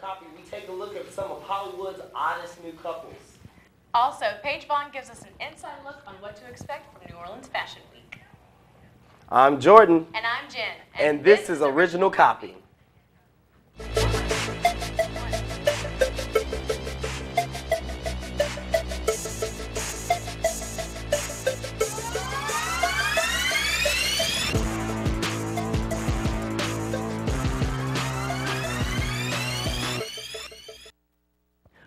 Copy, we take a look at some of Hollywood's oddest new couples. Also, Paige Vaughn gives us an inside look on what to expect from New Orleans Fashion Week. I'm Jordan. And I'm Jen. And this is Original Copy.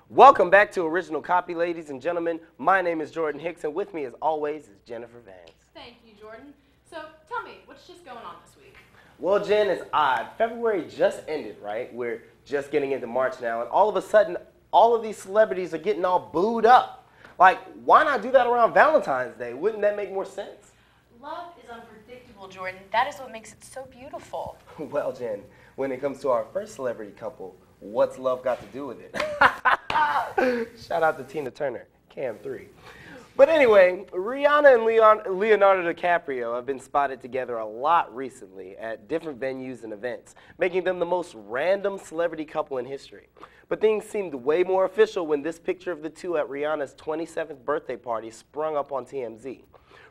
Welcome back to Original Copy, ladies and gentlemen. My name is Jordan Hicks, and with me, as always, is Jennifer Vance. Thank you, Jordan. So, tell me, what's just going on this week? Well, Jen, it's odd. February just ended, right? We're just getting into March now, and all of a sudden, all of these celebrities are getting all booed up. Like, why not do that around Valentine's Day? Wouldn't that make more sense? Love is unpredictable, Jordan. That is what makes it so beautiful. Well, Jen, when it comes to our first celebrity couple, what's love got to do with it? Shout out to Tina Turner, Cam 3. But anyway, Rihanna and Leonardo DiCaprio have been spotted together a lot recently at different venues and events, making them the most random celebrity couple in history. But things seemed way more official when this picture of the two at Rihanna's 27th birthday party sprung up on TMZ.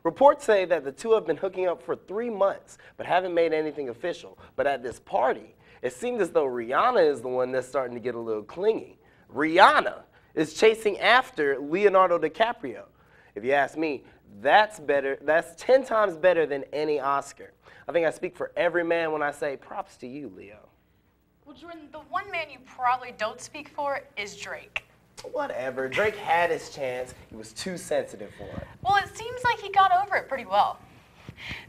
Reports say that the two have been hooking up for 3 months, but haven't made anything official. But at this party, it seemed as though Rihanna is the one that's starting to get a little clingy. Rihanna is chasing after Leonardo DiCaprio. If you ask me, that's 10 times better than any Oscar. I think I speak for every man when I say props to you, Leo. Well, Jordan, the one man you probably don't speak for is Drake. Whatever. Drake had his chance. He was too sensitive for it. Well, it seems like he got over it pretty well.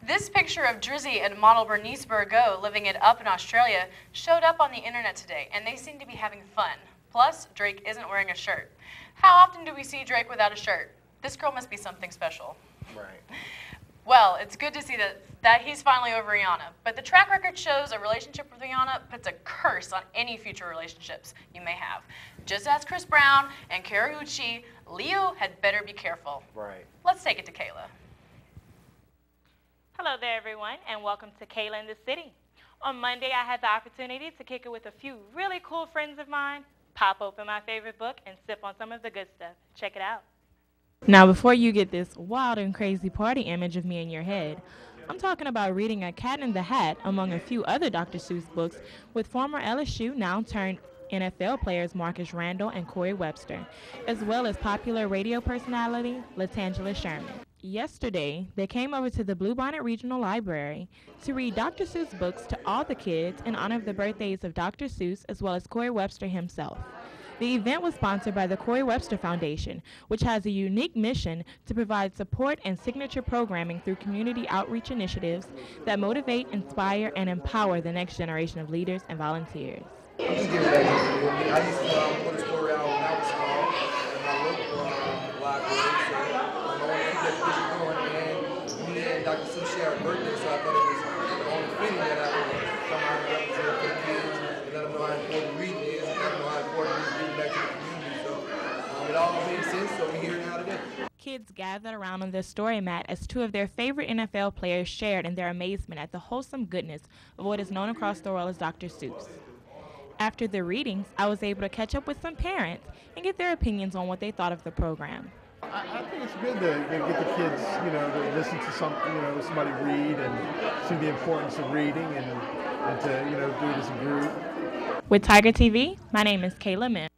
This picture of Drizzy and model Bernice Burgo living it up in Australia showed up on the internet today, and they seem to be having fun. Plus, Drake isn't wearing a shirt. How often do we see Drake without a shirt? This girl must be something special. Right. Well, it's good to see that he's finally over Rihanna, but the track record shows a relationship with Rihanna puts a curse on any future relationships you may have. Just as Chris Brown and Karaguchi, Leo had better be careful. Right. Let's take it to Kayla. Hello there, everyone, and welcome to Kayla in the City. On Monday, I had the opportunity to kick it with a few really cool friends of mine, pop open my favorite book, and sip on some of the good stuff. Check it out. Now, before you get this wild and crazy party image of me in your head, I'm talking about reading A Cat in the Hat among a few other Dr. Seuss books with former LSU now turned NFL players Marcus Randall and Corey Webster, as well as popular radio personality Latangela Sherman. Yesterday, they came over to the Bluebonnet Regional Library to read Dr. Seuss books to all the kids in honor of the birthdays of Dr. Seuss as well as Corey Webster himself. The event was sponsored by the Corey Webster Foundation, which has a unique mission to provide support and signature programming through community outreach initiatives that motivate, inspire, and empower the next generation of leaders and volunteers. I'm just getting back into it. I used to go to school around when I was small, and I looked library, so I want to keep that tradition going. And me and Dr. Seuss share a birthday, so I thought it was only fitting that I would come out and represent for the kids and let them know how important reading is, and let them know how important it is giving back to the community. So it all made sense, so we're here now today. Kids gathered around on the story mat as two of their favorite NFL players shared in their amazement at the wholesome goodness of what is known across the world as Dr. Seuss. After the readings, I was able to catch up with some parents and get their opinions on what they thought of the program. I think it's good to get the kids, to listen to somebody read and see the importance of reading and to, do it as a group. With Tiger TV, my name is Kayla Mims.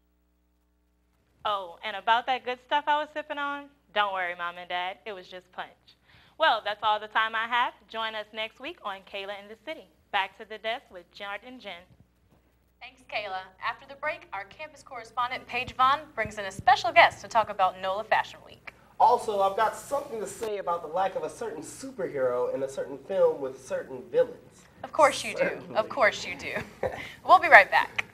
Oh, and about that good stuff I was sipping on, don't worry, Mom and Dad, it was just punch. Well, that's all the time I have. Join us next week on Kayla in the City. Back to the desk with Jordan and Jen. Thanks, Kayla. After the break, our campus correspondent, Paige Vaughn, brings in a special guest to talk about NOLA Fashion Week. Also, I've got something to say about the lack of a certain superhero in a certain film with certain villains. Of course you do. Of course you do. We'll be right back.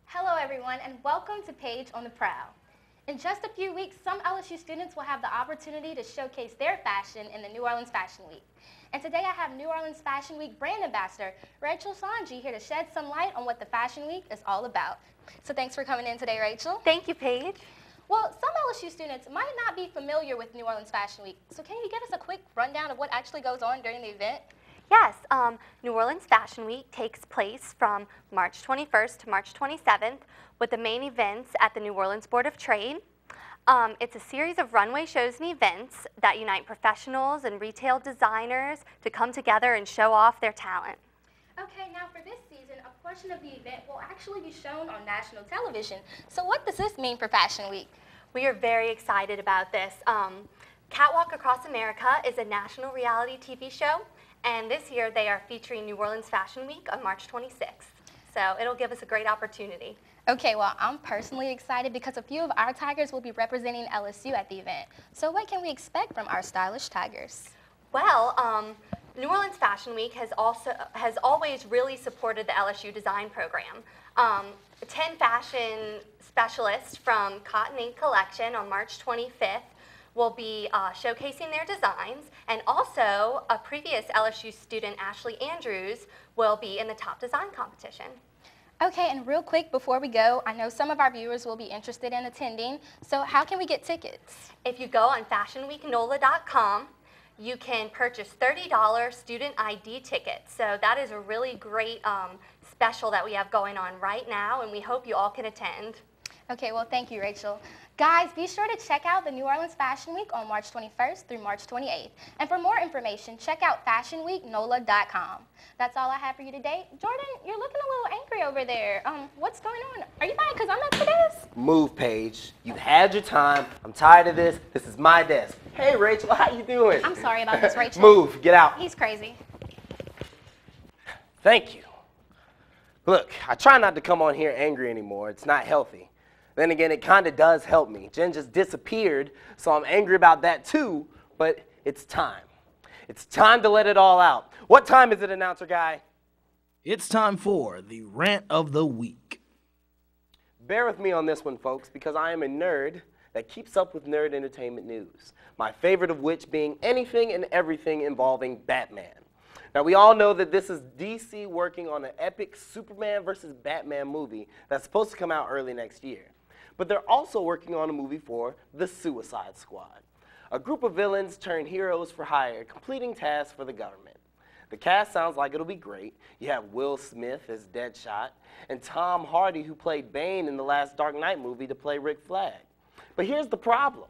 Hello, everyone, and welcome to Paige on the Prowl. In just a few weeks, some LSU students will have the opportunity to showcase their fashion in the New Orleans Fashion Week. And today I have New Orleans Fashion Week brand ambassador Rachel Sanji here to shed some light on what the Fashion Week is all about. So thanks for coming in today, Rachel. Thank you, Paige. Well, some LSU students might not be familiar with New Orleans Fashion Week, so can you give us a quick rundown of what actually goes on during the event? Yes, New Orleans Fashion Week takes place from March 21st to March 27th with the main events at the New Orleans Board of Trade. It's a series of runway shows and events that unite professionals and retail designers to come together and show off their talent. Okay, now for this season, a portion of the event will actually be shown on national television. So what does this mean for Fashion Week? We are very excited about this. Catwalk Across America is a national reality TV show, and this year they are featuring New Orleans Fashion Week on March 26th. So it'll give us a great opportunity. Okay, well, I'm personally excited because a few of our Tigers will be representing LSU at the event. So what can we expect from our stylish Tigers? Well, New Orleans Fashion Week has always really supported the LSU design program. 10 fashion specialists from Cotton Ink Collection on March 25th will be showcasing their designs, and also a previous LSU student, Ashley Andrews, will be in the top design competition. Okay, and real quick before we go, I know some of our viewers will be interested in attending, so how can we get tickets? If you go on fashionweeknola.com, you can purchase $30 student ID tickets. So that is a really great special that we have going on right now, and we hope you all can attend. Okay, well, thank you, Rachel. Guys, be sure to check out the New Orleans Fashion Week on March 21st through March 28th. And for more information, check out fashionweeknola.com. That's all I have for you today. Jordan, you're looking a little angry over there. What's going on? Are you mad because I'm up for this? Move, Paige. You've had your time. I'm tired of this. This is my desk. Hey, Rachel, how you doing? I'm sorry about this, Rachel. Move, get out. He's crazy. Thank you. Look, I try not to come on here angry anymore. It's not healthy. Then again, it kind of does help me. Jen just disappeared, so I'm angry about that too, but it's time. It's time to let it all out. What time is it, announcer guy? It's time for the rant of the week. Bear with me on this one, folks, because I am a nerd that keeps up with nerd entertainment news, my favorite of which being anything and everything involving Batman. Now, we all know that this is DC working on an epic Superman versus Batman movie that's supposed to come out early next year. But they're also working on a movie for The Suicide Squad, a group of villains turned heroes for hire, completing tasks for the government. The cast sounds like it'll be great. You have Will Smith as Deadshot, and Tom Hardy, who played Bane in the last Dark Knight movie, to play Rick Flag. But here's the problem.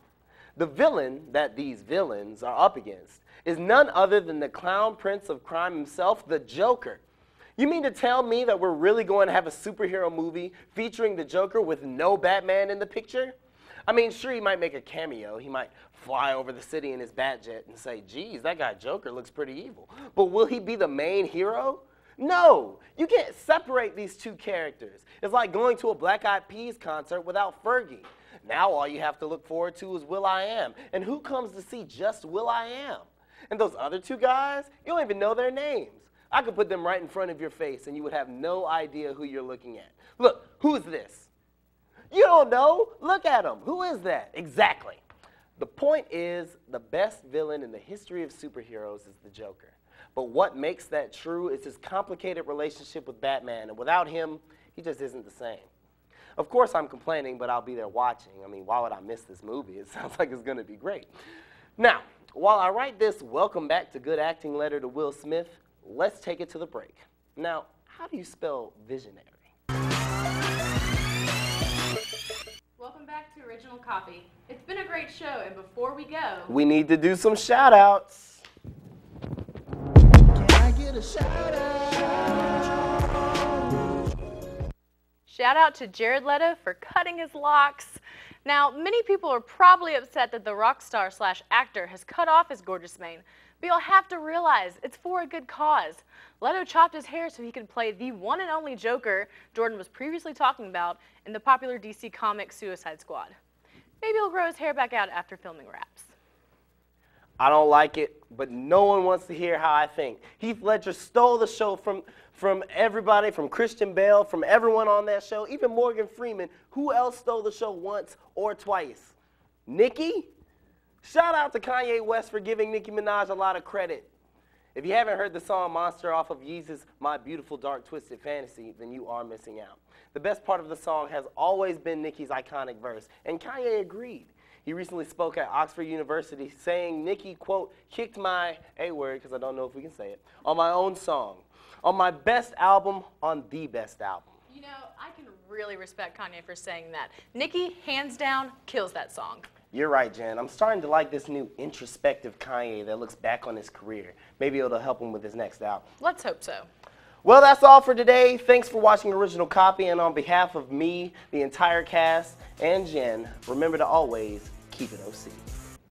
The villain that these villains are up against is none other than the clown prince of crime himself, the Joker. You mean to tell me that we're really going to have a superhero movie featuring the Joker with no Batman in the picture? I mean, sure, he might make a cameo. He might fly over the city in his Batjet and say, geez, that guy Joker looks pretty evil. But will he be the main hero? No, you can't separate these two characters. It's like going to a Black Eyed Peas concert without Fergie. Now all you have to look forward to is will.i.am. And who comes to see just will.i.am? And those other two guys, you don't even know their names. I could put them right in front of your face and you would have no idea who you're looking at. Look, who is this? You don't know? Look at him. Who is that? Exactly. The point is, the best villain in the history of superheroes is the Joker. But what makes that true is his complicated relationship with Batman, and without him, he just isn't the same. Of course I'm complaining, but I'll be there watching. I mean, why would I miss this movie? It sounds like it's going to be great. Now, while I write this welcome back to good acting letter to Will Smith, let's take it to the break. Now, how do you spell visionary? Welcome back to Original Copy. It's been a great show, and before we go, We need to do some shout-outs. Can I get a shout out? shout out to Jared Leto for cutting his locks. Now, many people are probably upset that the rock star / actor has cut off his gorgeous mane, but you'll have to realize it's for a good cause. Leto chopped his hair so he could play the one and only Joker Jordan was previously talking about in the popular DC comic Suicide Squad. Maybe he'll grow his hair back out after filming wraps. I don't like it, but no one wants to hear how I think. Heath Ledger stole the show from everybody, from Christian Bale, from everyone on that show, even Morgan Freeman. Who else stole the show once or twice? Nicki? Shout out to Kanye West for giving Nicki Minaj a lot of credit. If you haven't heard the song Monster off of Yeezus' My Beautiful Dark Twisted Fantasy, then you are missing out. The best part of the song has always been Nicki's iconic verse, and Kanye agreed. He recently spoke at Oxford University saying Nicki, quote, kicked my A-word, because I don't know if we can say it, on my own song, on my best album, on the best album. You know, I can really respect Kanye for saying that. Nicki, hands down, kills that song. You're right, Jen. I'm starting to like this new introspective Kanye that looks back on his career. Maybe it'll help him with his next album. Let's hope so. Well, that's all for today. Thanks for watching Original Copy, and on behalf of me, the entire cast, and Jen, remember to always keep it OC.